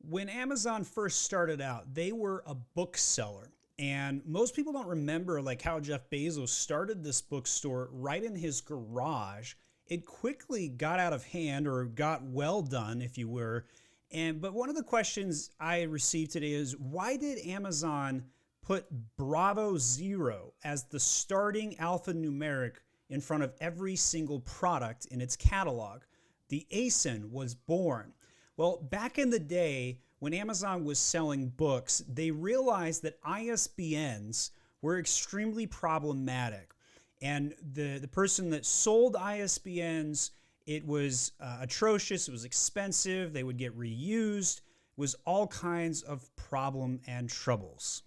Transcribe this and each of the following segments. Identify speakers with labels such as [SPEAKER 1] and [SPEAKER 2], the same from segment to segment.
[SPEAKER 1] When Amazon first started out, they were a bookseller. And most people don't remember like how Jeff Bezos started this bookstore right in his garage. It quickly got out of hand, or got well done, if you were. But one of the questions I received today is, why did Amazon put Bravo 0 as the starting alphanumeric in front of every single product in its catalog? The ASIN was born. Well, back in the day, when Amazon was selling books, they realized that ISBNs were extremely problematic. And the person that sold ISBNs, it was atrocious, it was expensive, they would get reused, it was all kinds of problem and troubles.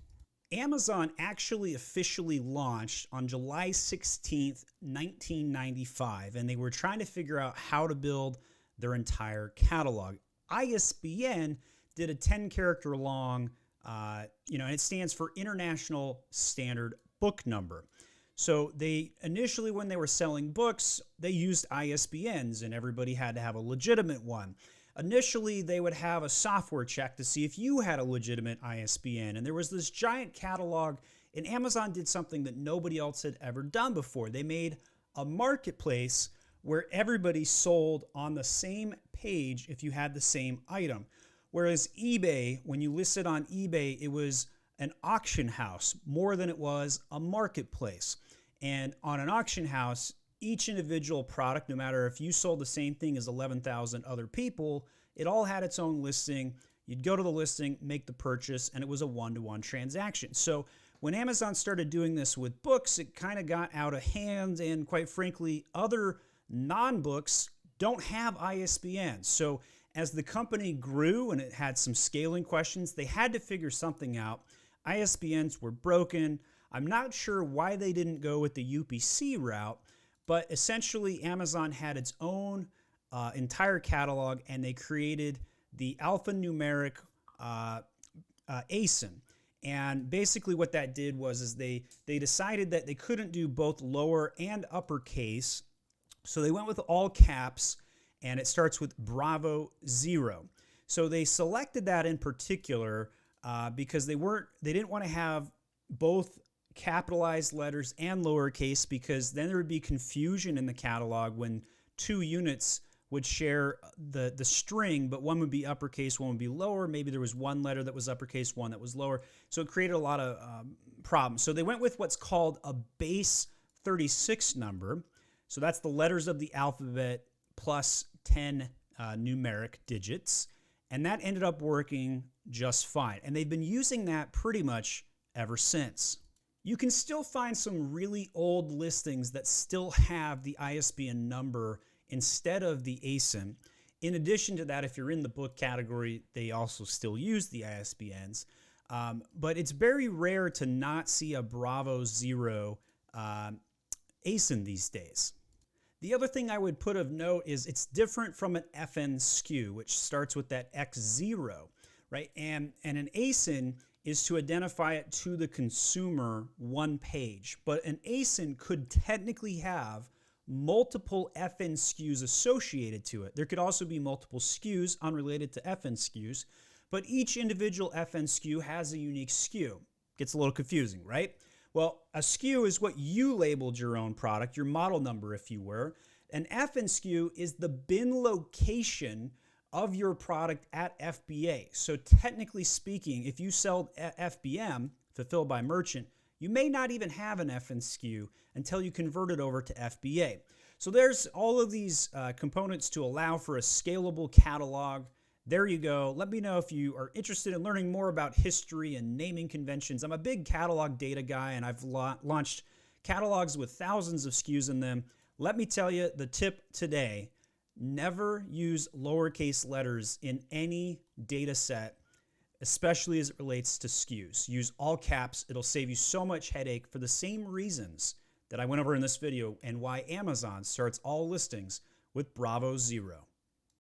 [SPEAKER 1] Amazon actually officially launched on July 16th, 1995, and they were trying to figure out how to build their entire catalog. ISBN did a 10-character long, and it stands for International Standard Book Number. So they initially, when they were selling books, they used ISBNs, and everybody had to have a legitimate one. Initially, they would have a software check to see if you had a legitimate ISBN, and there was this giant catalog, and Amazon did something that nobody else had ever done before. They made a marketplace where everybody sold on the same page if you had the same item. Whereas eBay, when you listed on eBay, it was an auction house more than it was a marketplace. And on an auction house, each individual product, no matter if you sold the same thing as 11,000 other people, it all had its own listing. You'd go to the listing, make the purchase, and it was a one-to-one transaction. So when Amazon started doing this with books, it kind of got out of hand, and quite frankly, other non-books don't have ISBNs. So as the company grew and it had some scaling questions, they had to figure something out. ISBNs were broken. I'm not sure why they didn't go with the UPC route, but essentially Amazon had its own entire catalog, and they created the alphanumeric ASIN. And basically what that did was they decided that they couldn't do both lower and uppercase, so they went with all caps, and it starts with Bravo 0. So they selected that in particular because they didn't want to have both capitalized letters and lowercase, because then there would be confusion in the catalog when two units would share the string, but one would be uppercase, one would be lower. Maybe there was one letter that was uppercase, one that was lower. So it created a lot of problems. So they went with what's called a base 36 number. So that's the letters of the alphabet plus 10 numeric digits. And that ended up working just fine. And they've been using that pretty much ever since. You can still find some really old listings that still have the ISBN number instead of the ASIN. In addition to that, if you're in the book category, they also still use the ISBNs. But it's very rare to not see a Bravo 0 ASIN these days. The other thing I would put of note is it's different from an FNSKU, which starts with that X0, right? And an ASIN is to identify it to the consumer one page. But an ASIN could technically have multiple FNSKUs associated to it. There could also be multiple SKUs unrelated to FNSKUs, but each individual FNSKU has a unique SKU. Gets a little confusing, right? Well, a SKU is what you labeled your own product, your model number, if you were. An FNSKU is the bin location of your product at FBA. So technically speaking, if you sell FBM, fulfilled by merchant, you may not even have an FNSKU until you convert it over to FBA. So there's all of these components to allow for a scalable catalog. There you go. Let me know if you are interested in learning more about history and naming conventions. I'm a big catalog data guy, and I've launched catalogs with thousands of SKUs in them. Let me tell you the tip today: never use lowercase letters in any data set, especially as it relates to SKUs. Use all caps. It'll save you so much headache for the same reasons that I went over in this video, and why Amazon starts all listings with Bravo 0.